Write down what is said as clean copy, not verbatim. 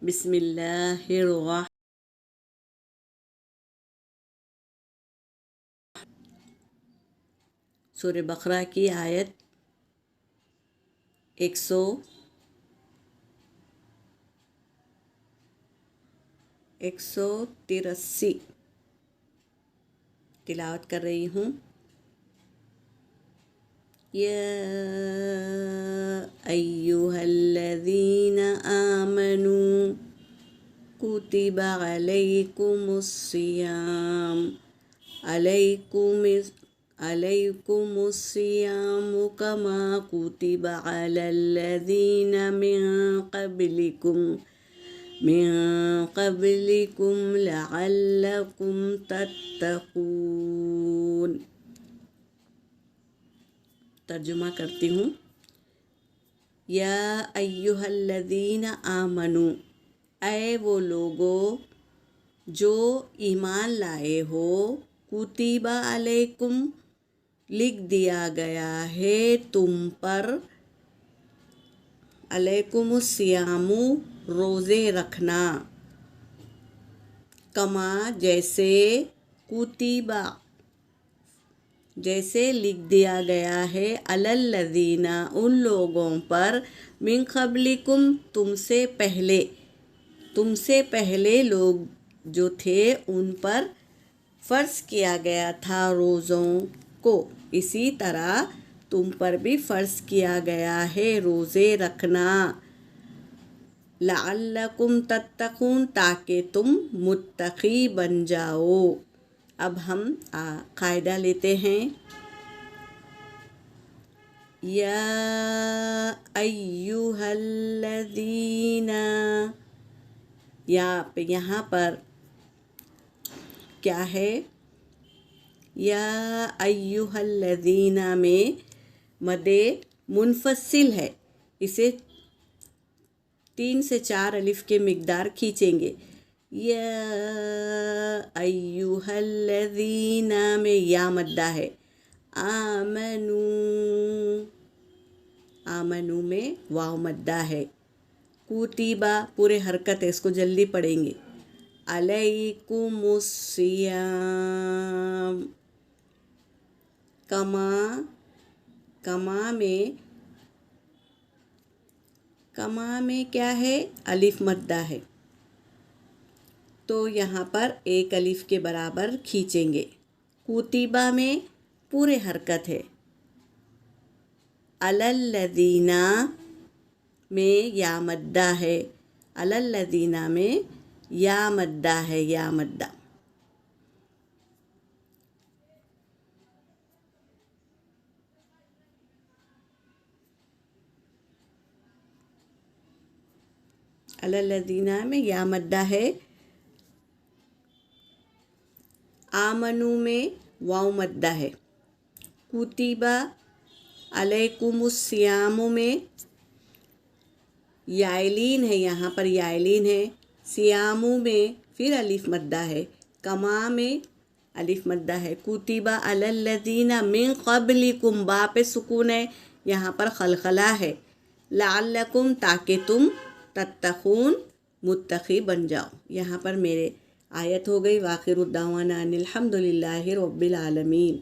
بسم اللہ الرحمن سورہ بقرہ کی آیت 183 تلاوت کر رہی ہوں۔ یا ایہا الذین آمنوا کتب علیکم الصیام علیکم الصیام کما کتب علی الذین من قبلکم لعلکم تتقون۔ ترجمہ کرتی ہوں۔ یا ایہا الذین آمنو، اے وہ لوگو جو ایمان لائے ہو، کتب علیکم لکھ دیا گیا ہے تم پر، علیکم الصیام روزے رکھنا، کما جیسے لکھ دیا گیا ہے، علی الذین ان لوگوں پر، من قبلکم تم سے پہلے لوگ جو تھے ان پر فرض کیا گیا تھا روزوں کو، اسی طرح تم پر بھی فرض کیا گیا ہے روزے رکھنا، لعلکم تتقون تاکہ تم متقی بن جاؤ۔ اب ہم قاعدہ لیتے ہیں۔ یا ایہا الذین، یہاں پر کیا ہے؟ یا ایہا الذین میں مد منفصل ہے، اسے 3 سے 4 الف کے مقدار کھینچیں گے۔ یا ایہا الذین میں یا مدہ ہے، آمنو میں واو مدہ ہے، کتبہ پورے حرکت ہے، اس کو جلدی پڑھیں گے، علیکم الصیام، کما میں کیا ہے؟ الف مدہ ہے، تو یہاں پر 1 الف کے برابر کھینچیں گے۔ کتبہ میں پورے حرکت ہے، علی الذین میں یا مدہ ہے، علی الذین میں یا مدہ ہے، یا مدہ۔ علی الذین میں یا مدہ ہے، آمنو میں واو مدہ ہے، کتبہ علیکم الصیام میں یائلین ہے، یہاں پر یائلین ہے، صیامو میں پھر الف مدہ ہے، کما میں الف مدہ ہے، کتبہ علی الذین من قبلکم با پہ سکون ہے، یہاں پر خلخلہ ہے، لعلکم تاکہ تم تتقون متقی بن جاؤ۔ یہاں پر میرے آیت ہو گئی۔ وآخر الدعوانا ان الحمد للہ رب العالمین۔